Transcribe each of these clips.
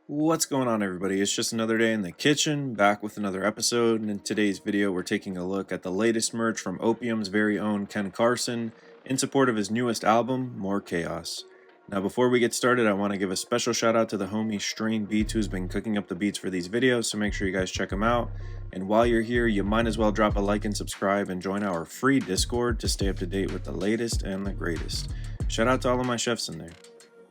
What's going on, everybody? It's just another day in the kitchen, back with another episode, and in today's video we're taking a look at the latest merch from Opium's very own Ken Carson in support of his newest album, More Chaos. Now before we get started, I want to give a special shout out to the homie Strain Beats who's been cooking up the beats for these videos, so make sure you guys check him out. And while you're here, you might as well drop a like and subscribe and join our free Discord to stay up to date with the latest and the greatest. Shout out to all of my chefs in there.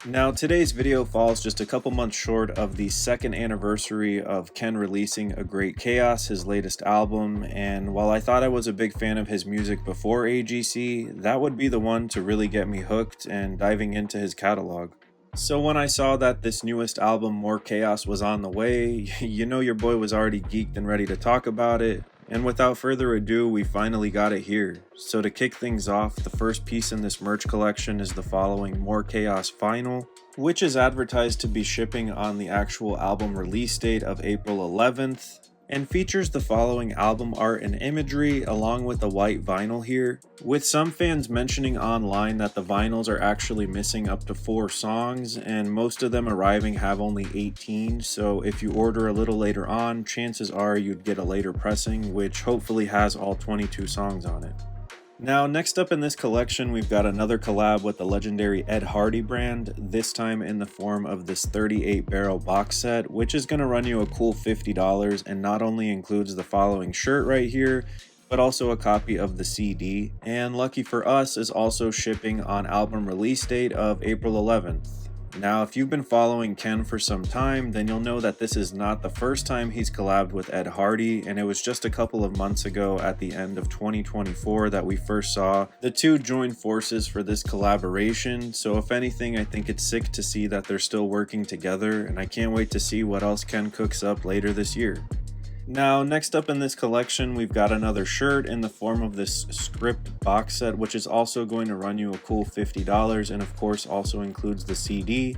Now, today's video falls just a couple months short of the second anniversary of Ken releasing Agreatchaos, his latest album, and while I thought I was a big fan of his music before AGC, that would be the one to really get me hooked and diving into his catalog. So when I saw that this newest album, More Chaos, was on the way, you know your boy was already geeked and ready to talk about it. And without further ado, we finally got it here. So to kick things off, the first piece in this merch collection is the following More Chaos Final, which is advertised to be shipping on the actual album release date of April 11th, and features the following album art and imagery along with the white vinyl here, with some fans mentioning online that the vinyls are actually missing up to 4 songs, and most of them arriving have only 18, so if you order a little later on, chances are you'd get a later pressing, which hopefully has all 22 songs on it. Now, next up in this collection, we've got another collab with the legendary Ed Hardy brand, this time in the form of this 38 barrel box set, which is going to run you a cool $50 and not only includes the following shirt right here, but also a copy of the CD, and lucky for us is also shipping on album release date of April 11th. Now, if you've been following Ken for some time, then you'll know that this is not the first time he's collabed with Ed Hardy, and it was just a couple of months ago at the end of 2024 that we first saw the two join forces for this collaboration. So if anything, I think it's sick to see that they're still working together, and I can't wait to see what else Ken cooks up later this year. Now, next up in this collection, we've got another shirt in the form of this script box set, which is also going to run you a cool $50 and of course also includes the CD.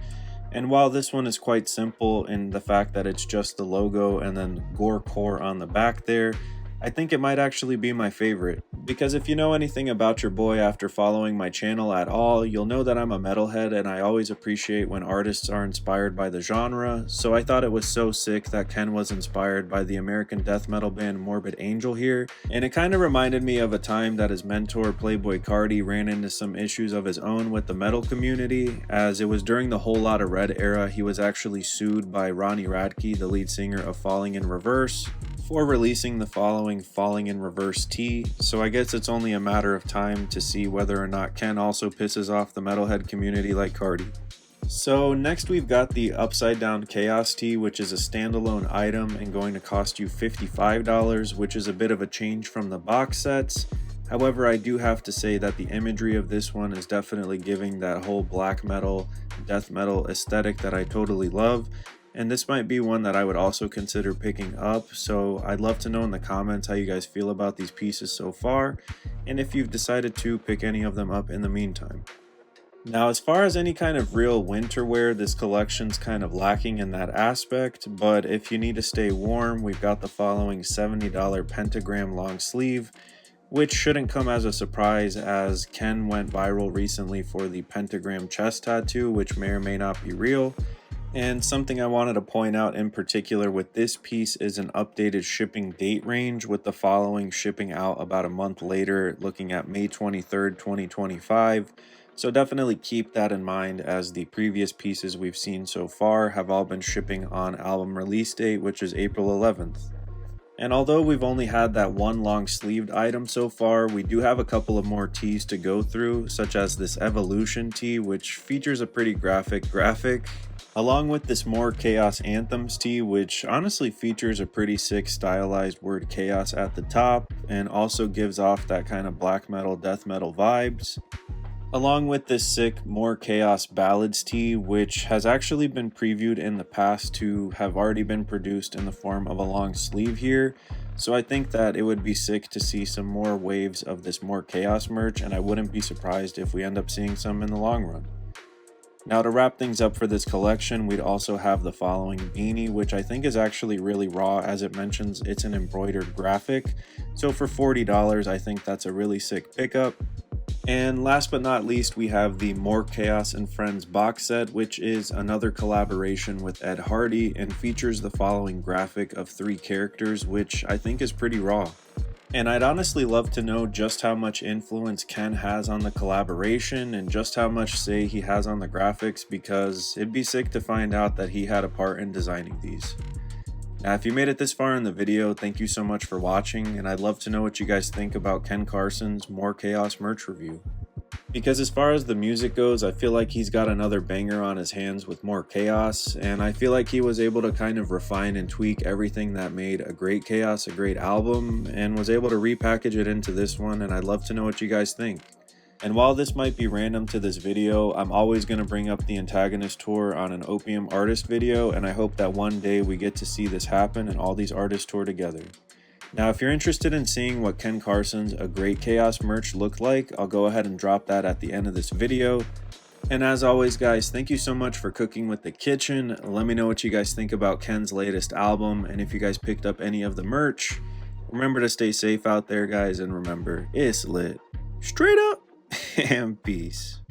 And while this one is quite simple in the fact that it's just the logo and then Gore Core on the back there, I think it might actually be my favorite, because if you know anything about your boy after following my channel at all, you'll know that I'm a metalhead and I always appreciate when artists are inspired by the genre, so I thought it was so sick that Ken was inspired by the American death metal band Morbid Angel here, and it kind of reminded me of a time that his mentor playboicarti ran into some issues of his own with the metal community, as it was during the Whole Lotta Red era he was actually sued by Ronnie Radke, the lead singer of Falling in Reverse, for releasing the following Falling in Reverse tee, so I guess it's only a matter of time to see whether or not Ken also pisses off the metalhead community like Cardi. So next we've got the Upside Down Chaos tee, which is a standalone item and going to cost you $55, which is a bit of a change from the box sets. However, I do have to say that the imagery of this one is definitely giving that whole black metal, death metal aesthetic that I totally love. And this might be one that I would also consider picking up, so I'd love to know in the comments how you guys feel about these pieces so far, and if you've decided to pick any of them up in the meantime. Now, as far as any kind of real winter wear, this collection's kind of lacking in that aspect, but if you need to stay warm, we've got the following $70 pentagram long sleeve, which shouldn't come as a surprise as Ken went viral recently for the pentagram chest tattoo, which may or may not be real. And something I wanted to point out in particular with this piece is an updated shipping date range, with the following shipping out about a month later, looking at May 23rd, 2025. So definitely keep that in mind, as the previous pieces we've seen so far have all been shipping on album release date, which is April 11th. And although we've only had that one long sleeved item so far, we do have a couple of more tees to go through, such as this Evolution tee, which features a pretty graphic, along with this More Chaos Anthems tee, which honestly features a pretty sick stylized word chaos at the top and also gives off that kind of black metal, death metal vibes. Along with this sick More Chaos Ballads tee, which has actually been previewed in the past to have already been produced in the form of a long sleeve here. So I think that it would be sick to see some more waves of this More Chaos merch, and I wouldn't be surprised if we end up seeing some in the long run. Now, to wrap things up for this collection, we'd also have the following beanie, which I think is actually really raw, as it mentions it's an embroidered graphic. So for $40, I think that's a really sick pickup. And last but not least, we have the More Chaos and Friends box set, which is another collaboration with Ed Hardy and features the following graphic of 3 characters, which I think is pretty raw. And I'd honestly love to know just how much influence Ken has on the collaboration and just how much say he has on the graphics, because it'd be sick to find out that he had a part in designing these. Now, if you made it this far in the video, thank you so much for watching, and I'd love to know what you guys think about Ken Carson's More Chaos merch review. Because as far as the music goes, I feel like he's got another banger on his hands with More Chaos, and I feel like he was able to kind of refine and tweak everything that made A Great Chaos a great album, and was able to repackage it into this one, and I'd love to know what you guys think. And while this might be random to this video, I'm always going to bring up the Antagonist tour on an Opium artist video, and I hope that one day we get to see this happen and all these artists tour together. Now, if you're interested in seeing what Ken Carson's A Great Chaos merch looked like, I'll go ahead and drop that at the end of this video. And as always, guys, thank you so much for cooking with the kitchen. Let me know what you guys think about Ken's latest album, and if you guys picked up any of the merch. Remember to stay safe out there, guys, and remember, it's lit. Straight up. And peace.